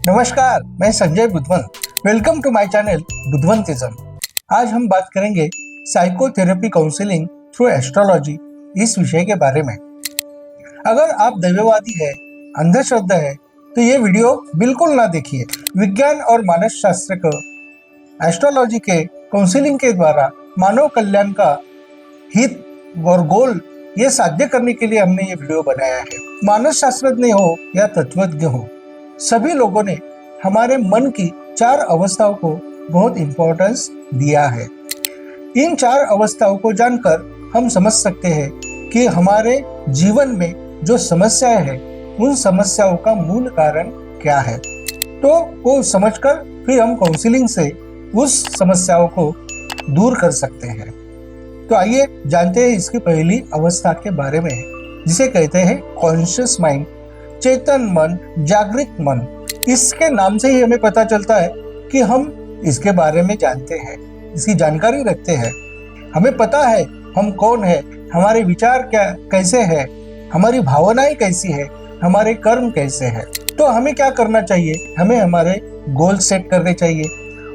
नमस्कार, मैं Sanjay Buddhwant. Welcome to my channel Buddhwantism. आज हम बात करेंगे साइकोथेरेपी काउंसलिंग थ्रू एस्ट्रोलॉजी इस विषय के बारे में। अगर आप दैववादी है, अंधश्रद्धा है, तो ये वीडियो बिल्कुल ना देखिए। विज्ञान और मानस शास्त्र को एस्ट्रोलॉजी के काउंसलिंग के द्वारा मानव कल्याण का हित और गोल ये साध्य करने के लिए हमने ये वीडियो बनाया है। मानस शास्त्रज्ञ हो या तत्वज्ञ हो, सभी लोगों ने हमारे मन की 4 अवस्थाओं को बहुत इंपॉर्टेंस दिया है। इन 4 अवस्थाओं को जानकर हम समझ सकते हैं कि हमारे जीवन में जो समस्याएं हैं, उन समस्याओं का मूल कारण क्या है। तो वो समझकर फिर हम काउंसलिंग से उस समस्याओं को दूर कर सकते हैं। तो आइए जानते हैं इसकी पहली अवस्था के बारे में, जिसे कहते हैं कॉन्शियस माइंड, चेतन मन, जागृत मन। इसके नाम से ही हमें पता चलता है कि हम इसके बारे में जानते हैं, इसकी जानकारी रखते हैं। हमें पता है हम कौन है, हमारे विचार क्या कैसे हैं, हमारी भावनाएं कैसी है, हमारे कर्म कैसे हैं। तो हमें क्या करना चाहिए, हमें हमारे गोल सेट करने चाहिए,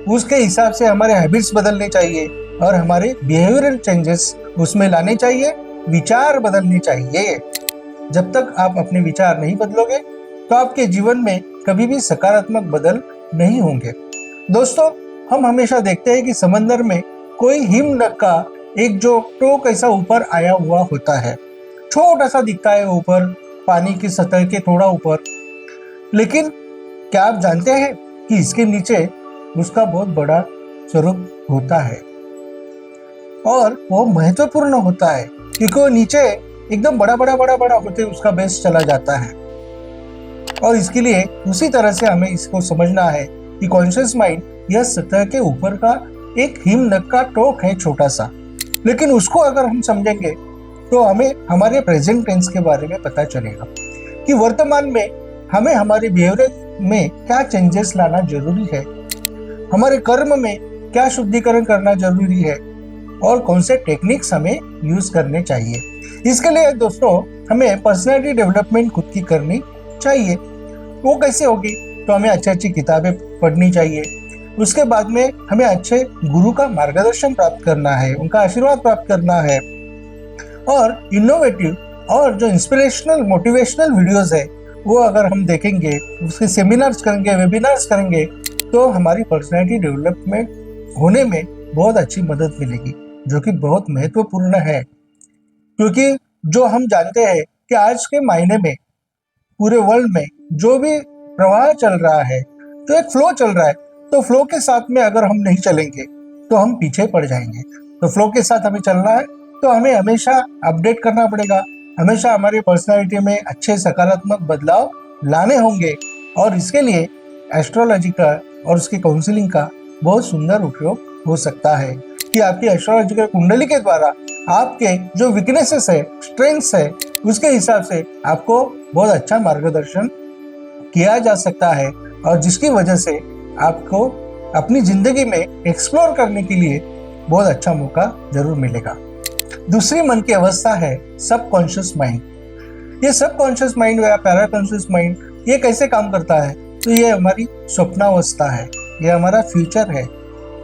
उसके हिसाब से हमारे हैबिट्स बदलने चाहिए और हमारे बिहेवियरल चेंजेस उसमें लाने चाहिए, विचार बदलने चाहिए। जब तक आप अपने विचार नहीं बदलोगे तो आपके जीवन में कभी भी सकारात्मक बदल नहीं होंगे। दोस्तों, हम हमेशा देखते हैं कि समंदर में कोई हिमनद का एक जो टोक ऐसा ऊपर आया हुआ होता है, छोटा सा दिखता है ऊपर, पानी की सतह के थोड़ा ऊपर। लेकिन क्या आप जानते हैं कि इसके नीचे उसका बहुत बड़ा स्वरूप होता है और वो महत्वपूर्ण होता है, क्योंकि वो नीचे एकदम बड़ा होते उसका बेस चला जाता है। और इसके लिए उसी तरह से हमें इसको समझना है कि कॉन्शियस माइंड यह सतह के ऊपर का एक हिमनद का टोक है, छोटा सा। लेकिन उसको अगर हम समझेंगे तो हमें हमारे प्रेजेंट टेंस के बारे में पता चलेगा कि वर्तमान में हमें हमारे बिहेवियर में क्या चेंजेस लाना जरूरी है, हमारे कर्म में क्या शुद्धिकरण करना जरूरी है और कौन से टेक्निक्स हमें यूज करने चाहिए। इसके लिए दोस्तों हमें पर्सनालिटी डेवलपमेंट खुद की करनी चाहिए। वो कैसे होगी, तो हमें अच्छी किताबें पढ़नी चाहिए। उसके बाद में हमें अच्छे गुरु का मार्गदर्शन प्राप्त करना है, उनका आशीर्वाद प्राप्त करना है। और इनोवेटिव और जो इंस्पिरेशनल मोटिवेशनल वीडियोस है, वो अगर हम देखेंगे, उसके सेमिनार्स करेंगे, वेबिनार्स करेंगे, तो हमारी पर्सनालिटी डेवलपमेंट होने में बहुत अच्छी मदद मिलेगी, जो कि बहुत महत्वपूर्ण है। क्योंकि जो हम जानते हैं कि आज के महीने में पूरे वर्ल्ड में जो भी प्रवाह चल रहा है, तो एक फ्लो चल रहा है, तो फ्लो के साथ में अगर हम नहीं चलेंगे तो हम पीछे पड़ जाएंगे। तो फ्लो के साथ हमें चलना है, तो हमें हमेशा अपडेट करना पड़ेगा, हमेशा हमारी पर्सनालिटी में अच्छे सकारात्मक बदलाव लाने होंगे। और इसके लिए एस्ट्रोलॉजी का और उसकी काउंसलिंग का बहुत सुंदर उपयोग हो सकता है कि आपकी एस्ट्रोलॉजिकल कुंडली के द्वारा आपके जो वीकनेसेस है, स्ट्रेंथ्स है, उसके हिसाब से आपको बहुत अच्छा मार्गदर्शन किया जा सकता है, और जिसकी वजह से आपको अपनी जिंदगी में एक्सप्लोर करने के लिए बहुत अच्छा मौका जरूर मिलेगा। दूसरी मन की अवस्था है सबकॉन्शियस माइंड। ये सबकॉन्शियस माइंड या पैराकॉन्शियस माइंड ये कैसे काम करता है, तो ये हमारी स्वप्नावस्था है, ये हमारा फ्यूचर है,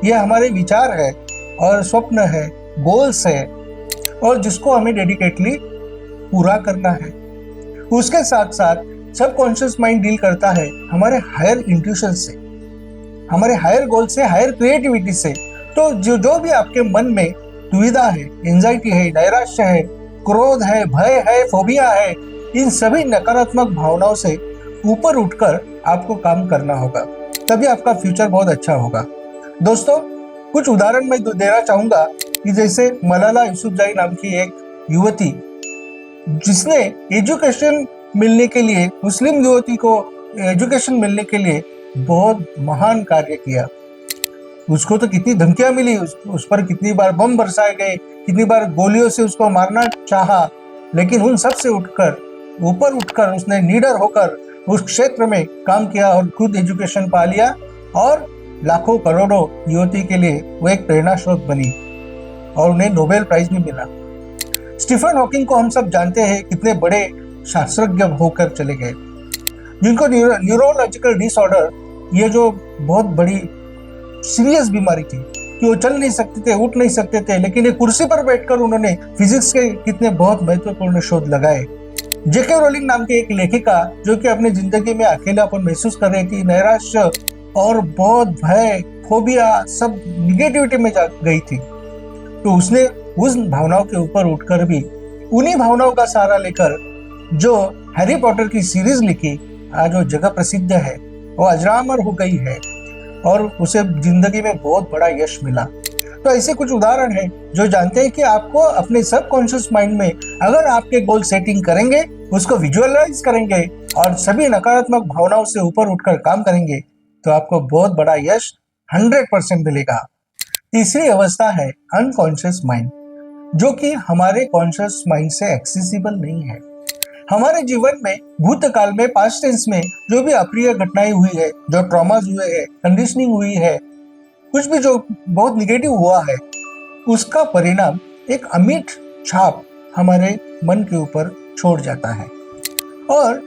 ये हमारे विचार है और स्वप्न है, गोल्स है, और जिसको हमें डेडिकेटली पूरा करना है। उसके साथ साथ सबकॉन्शियस माइंड डील करता है हमारे हायर इंट्यूशन से, हमारे हायर गोल से, हायर क्रिएटिविटी से। तो जो भी आपके मन में दुविधा है, एंजाइटी है, नैराश्य है, क्रोध है, भय है, फोबिया है, इन सभी नकारात्मक भावनाओं से ऊपर उठकर आपको काम करना होगा, तभी आपका फ्यूचर बहुत अच्छा होगा। दोस्तों, कुछ उदाहरण मैं देना चाहूंगा कि जैसे मलाला यूसुफजई नाम की एक युवती, जिसने एजुकेशन मिलने के लिए, मुस्लिम युवती को एजुकेशन मिलने के लिए बहुत महान कार्य किया। उसको तो कितनी धमकियां मिली, उस पर कितनी बार बम बरसाए गए, कितनी बार गोलियों से उसको मारना चाहा, लेकिन उन सब से ऊपर उठकर उसने लीडर होकर उस क्षेत्र में काम किया और खुद एजुकेशन पा लिया, और लाखों करोड़ों युवती के लिए वो एक प्रेरणा स्रोत बनी और उन्हें नोबेल प्राइज भी मिला। स्टीफन हॉकिंग को हम सब जानते हैं, कितने बड़े शास्त्रज्ञ होकर चले गए। जिनको न्यूरोलॉजिकल डिसऑर्डर, ये जो बहुत बड़ी सीरियस बीमारी थी कि वो चल नहीं सकते थे, उठ नहीं सकते थे, लेकिन एक कुर्सी पर बैठकर उन्होंने फिजिक्स के कितने बहुत महत्वपूर्ण शोध लगाए। जेके रोलिंग नाम की एक लेखिका जो कि अपनी जिंदगी में अकेलापन महसूस कर रही थी, नैराश्य और बहुत भय, फोबिया, सब निगेटिविटी में जा गई थी, तो उसने उस भावनाओं के ऊपर उठकर भी उन्हीं भावनाओं का सहारा लेकर जो हैरी पॉटर की सीरीज लिखी, आज वो जगह प्रसिद्ध है, वो अजरामर हो गई है और उसे जिंदगी में बहुत बड़ा यश मिला। तो ऐसे कुछ उदाहरण हैं जो जानते हैं कि आपको अपने सबकॉन्शियस माइंड में अगर आपके गोल सेटिंग करेंगे, उसको विजुअलाइज करेंगे और सभी नकारात्मक भावनाओं से ऊपर उठकर काम करेंगे, तो आपको बहुत बड़ा यश 100% मिलेगा। तीसरी अवस्था है अनकॉन्शियस माइंड, जो कि हमारे कॉन्शियस माइंड से एक्सेसिबल नहीं है। हमारे जीवन में भूतकाल में, पास्ट टेंस में जो भी अप्रिय घटनाएं हुई है, जो ट्रॉमास हुए हैं, कंडीशनिंग हुई है, कुछ भी जो बहुत निगेटिव हुआ है, उसका परिणाम एक अमिट छाप हमारे मन के ऊपर छोड़ जाता है और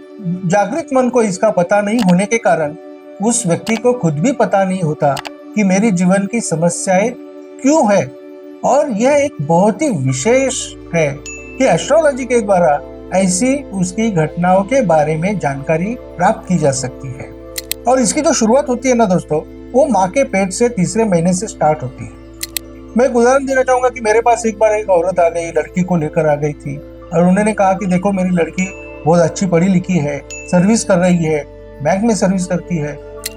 जागृत मन को इसका पता नहीं होने के कारण उस व्यक्ति को खुद भी पता नहीं होता कि मेरी जीवन की समस्याएं क्यों है। और यह एक बहुत ही विशेष है कि एस्ट्रोलॉजी के द्वारा ऐसी उसकी घटनाओं के बारे में जानकारी प्राप्त की जा सकती है। और इसकी जो शुरुआत होती है ना दोस्तों, वो माँ के पेट से तीसरे महीने से स्टार्ट होती है। मैं एक उदाहरण देना चाहूंगा कि मेरे पास एक बार एक औरत आ गई, लड़की को लेकर आ गई थी और उन्होंने कहा कि देखो मेरी लड़की बहुत अच्छी पढ़ी लिखी है, सर्विस कर रही है, बैंक में सर्विस करती है,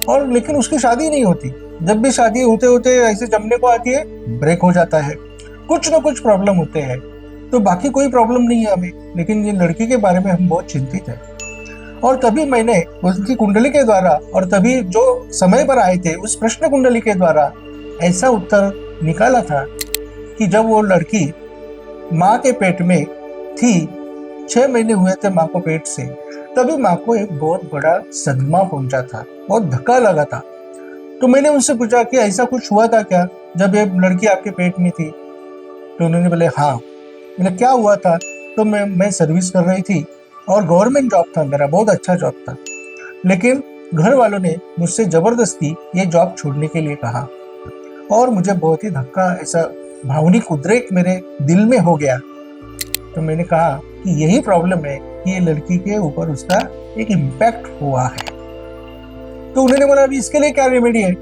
और लेकिन उसकी शादी नहीं होती। जब भी शादी होते होते ऐसे जमने को आती है, ब्रेक हो जाता है, कुछ ना कुछ प्रॉब्लम होते हैं। तो बाकी कोई प्रॉब्लम नहीं है हमें, लेकिन ये लड़की के बारे में हम बहुत चिंतित हैं। और तभी मैंने उसकी कुंडली के द्वारा और तभी जो समय पर आए थे उस प्रश्न कुंडली के द्वारा ऐसा उत्तर निकाला था कि जब वो लड़की माँ के पेट में थी, 6 महीने हुए थे माँ को पेट से, तभी माँ को एक बहुत बड़ा सदमा पहुंचा था, बहुत धक्का लगा था। तो मैंने उनसे पूछा कि ऐसा कुछ हुआ था क्या जब ये लड़की आपके पेट में थी? तो उन्होंने बोले हाँ। मैंने क्या हुआ था? तो मैं सर्विस कर रही थी और गवर्नमेंट जॉब था मेरा, बहुत अच्छा जॉब था, लेकिन घर वालों ने मुझसे जबरदस्ती ये जॉब छोड़ने के लिए कहा और मुझे बहुत ही धक्का, ऐसा भावनिक उद्रेक मेरे दिल में हो गया। तो मैंने कहा कि यही प्रॉब्लम है कि ये लड़की के ऊपर उसका एक इम्पैक्ट हुआ है। तो उन्होंने बोला अभी इसके लिए क्या रेमेडी है?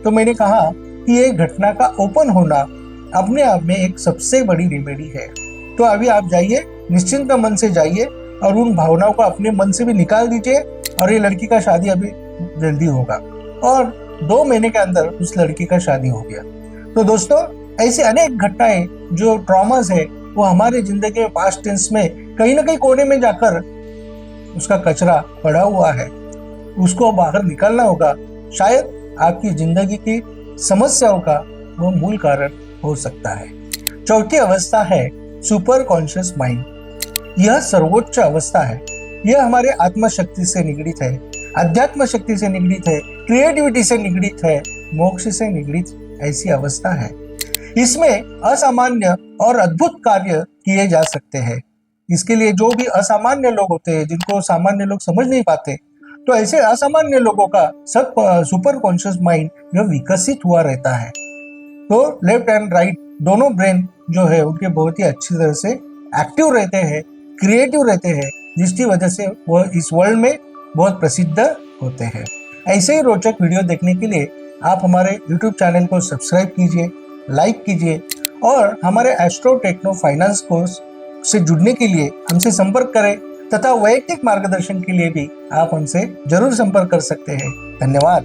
तो मैंने कहा कि ये घटना का ओपन होना अपने आप में एक सबसे बड़ी रेमेडी है। तो अभी आप जाइए, निश्चिंत मन से जाइए और उन भावनाओं को अपने मन से भी निकाल दीजिए और ये लड़की का शादी अभी जल्दी होगा। और 2 महीने के अंदर उस लड़की का शादी हो गया। तो दोस्तों, ऐसी अनेक घटनाएं जो ट्रॉमास है वो हमारे जिंदगी में पास्ट टेंस में कहीं ना कहीं कोने में जाकर उसका कचरा पड़ा हुआ है, उसको बाहर निकालना होगा। शायद आपकी जिंदगी की समस्याओं का वो मूल कारण हो सकता है। चौथी अवस्था है सुपर कॉन्शियस माइंड। यह सर्वोच्च अवस्था है। यह हमारे आत्मा शक्ति से निगडित है, अध्यात्म शक्ति से निगडित है, क्रिएटिविटी से निगडित है, मोक्ष से निगडित ऐसी अवस्था है। इसमें असामान्य और अद्भुत कार्य किए जा सकते हैं। इसके लिए जो भी असामान्य लोग होते हैं, जिनको सामान्य लोग समझ नहीं पाते, तो ऐसे असामान्य लोगों का सब सुपर कॉन्शियस माइंड जो विकसित हुआ रहता है। तो लेफ्ट एंड राइट दोनों ब्रेन जो है उनके बहुत ही अच्छी तरह से एक्टिव रहते हैं, क्रिएटिव रहते हैं, जिसकी वजह से वो इस वर्ल्ड में बहुत प्रसिद्ध होते हैं। ऐसे ही रोचक वीडियो देखने के लिए आप हमारे YouTube चैनल को सब्सक्राइब कीजिए, लाइक कीजिए और हमारे एस्ट्रो टेक्नो फाइनेंस कोर्स से जुड़ने के लिए हमसे संपर्क करें तथा वैयक्तिक मार्गदर्शन के लिए भी आप हमसे जरूर संपर्क कर सकते हैं। धन्यवाद।